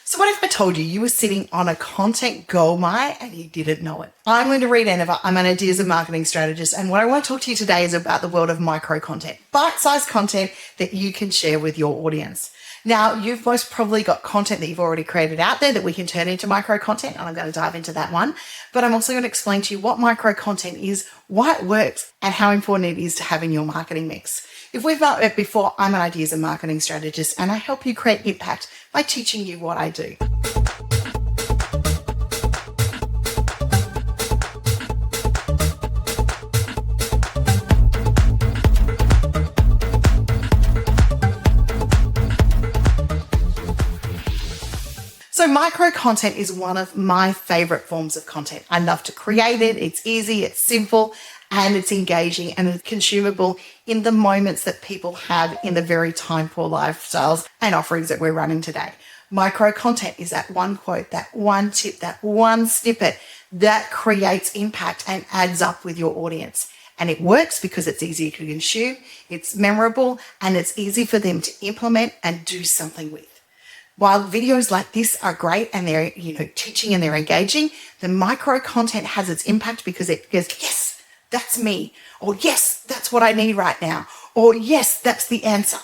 So what if I told you you were sitting on a content goldmine and you didn't know it? I'm going to Reed-Enever. I'm an ideas and marketing strategist. And what I want to talk to you today is about the world of micro content, bite-sized content that you can share with your audience. Now, you've most probably got content that you've already created out there that we can turn into micro content, and I'm going to dive into that one. But I'm also going to explain to you what micro content is, why it works, and how important it is to have in your marketing mix. If we've met before, I'm an ideas and marketing strategist, and I help you create impact by teaching you what I do. So micro content is one of my favorite forms of content. I love to create it. It's easy, it's simple, and it's engaging and it's consumable in the moments that people have in the very time-poor lifestyles and offerings that we're running today. Micro content is that one quote, that one tip, that one snippet that creates impact and adds up with your audience. And it works because it's easy to consume, it's memorable, and it's easy for them to implement and do something with. While videos like this are great and they're, teaching and they're engaging, the micro content has its impact because it goes, yes, that's me. Or yes, that's what I need right now. Or yes, that's the answer.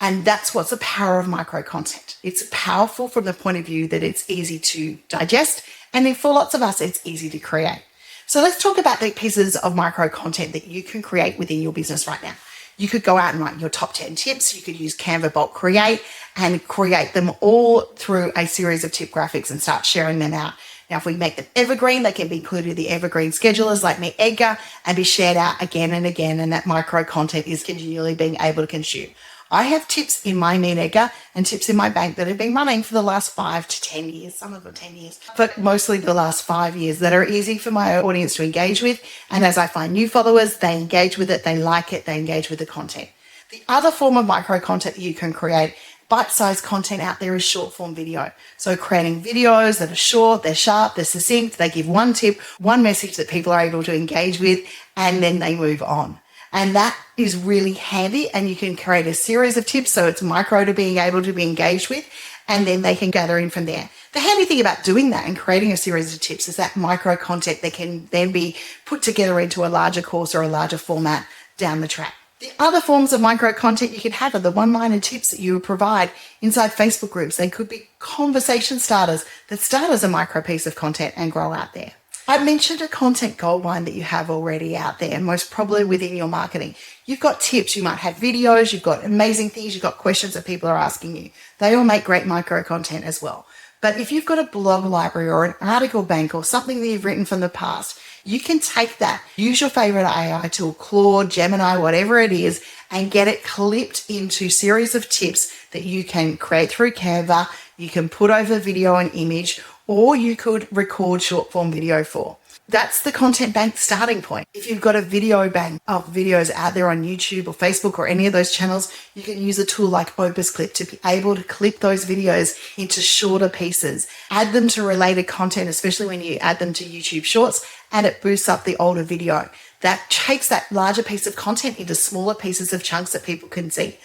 And that's what's the power of micro content. It's powerful from the point of view that it's easy to digest. And then for lots of us, it's easy to create. So let's talk about the pieces of micro content that you can create within your business right now. You could go out and write your top 10 tips. You could use Canva bulk create and create them all through a series of tip graphics and start sharing them out. Now, if we make them evergreen, they can be included in the evergreen schedulers like MeetEdgar and be shared out again and again. And that micro content is continually being able to consume. I have tips in my MeetEdgar and tips in my bank that have been running for the last 5 to 10 years, some of them 10 years, but mostly the last 5 years that are easy for my audience to engage with. And as I find new followers, they engage with it, they like it, they engage with the content. The other form of micro content that you can create, bite-sized content out there, is short form video. So creating videos that are short, they're sharp, they're succinct, they give one tip, one message that people are able to engage with, and then they move on. And that is really handy, and you can create a series of tips so it's micro to being able to be engaged with, and then they can gather in from there. The handy thing about doing that and creating a series of tips is that micro content that can then be put together into a larger course or a larger format down the track. The other forms of micro content you can have are the one-liner tips that you would provide inside Facebook groups. They could be conversation starters that start as a micro piece of content and grow out there. I mentioned a content goldmine that you have already out there, most probably within your marketing. You've got tips, you might have videos, you've got amazing things, you've got questions that people are asking you. They all make great micro content as well. But if you've got a blog library or an article bank or something that you've written from the past, you can take that, use your favorite AI tool, Claude, Gemini, whatever it is, and get it clipped into series of tips that you can create through Canva. You can put over video and image, or you could record short form video for. That's the content bank starting point. If you've got a video bank of videos out there on YouTube or Facebook or any of those channels, you can use a tool like OpusClip to be able to clip those videos into shorter pieces, add them to related content, especially when you add them to YouTube Shorts, and it boosts up the older video. That takes that larger piece of content into smaller pieces of chunks that people can see.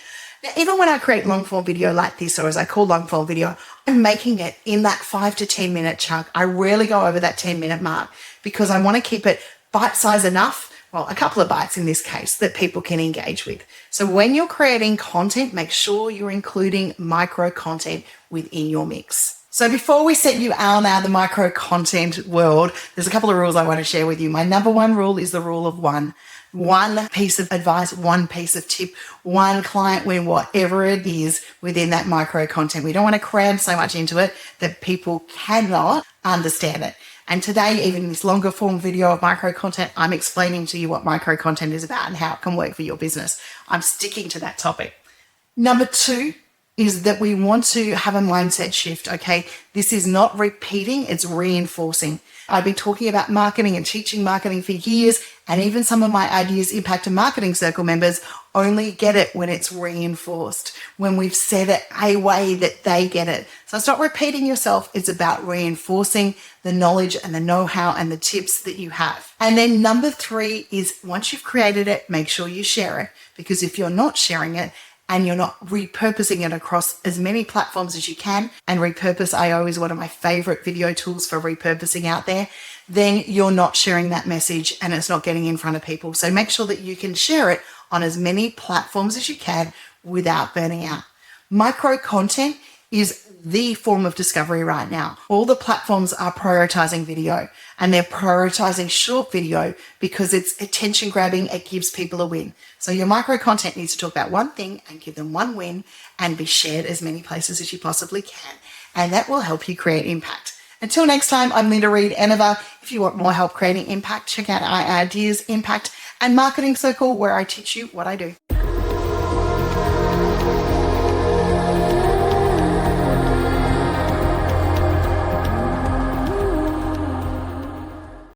Now, even when I create long form video like this, or as I call long form video, I'm making it in that 5 to 10 minute chunk. I rarely go over that 10-minute mark because I want to keep it bite-sized enough, well, a couple of bites in this case, that people can engage with. So when you're creating content, make sure you're including micro content within your mix. So before we set you out now the micro content world, there's a couple of rules I want to share with you. My number one rule is the rule of one. One piece of advice, one piece of tip, one client win, whatever it is within that micro content. We don't want to cram so much into it that people cannot understand it. And today, even in this longer form video of micro content, I'm explaining to you what micro content is about and how it can work for your business. I'm sticking to that topic. Number two is that we want to have a mindset shift, okay? This is not repeating, it's reinforcing. I've been talking about marketing and teaching marketing for years, and even some of my Ideas Impact and Marketing Circle members only get it when it's reinforced, when we've said it a way that they get it. So it's not repeating yourself, it's about reinforcing the knowledge and the know-how and the tips that you have. And then number three is once you've created it, make sure you share it, because if you're not sharing it, and you're not repurposing it across as many platforms as you can, and Repurpose.io is one of my favorite video tools for repurposing out there, then you're not sharing that message and it's not getting in front of people. So make sure that you can share it on as many platforms as you can without burning out. Micro content is the form of discovery right now. All the platforms are prioritizing video, and they're prioritizing short video because it's attention grabbing. It gives people a win. So your micro content needs to talk about one thing and give them one win and be shared as many places as you possibly can. And that will help you create impact. Until next time, I'm Linda Reed-Enever. If you want more help creating impact, check out our Ideas, Impact and Marketing Circle, where I teach you what I do.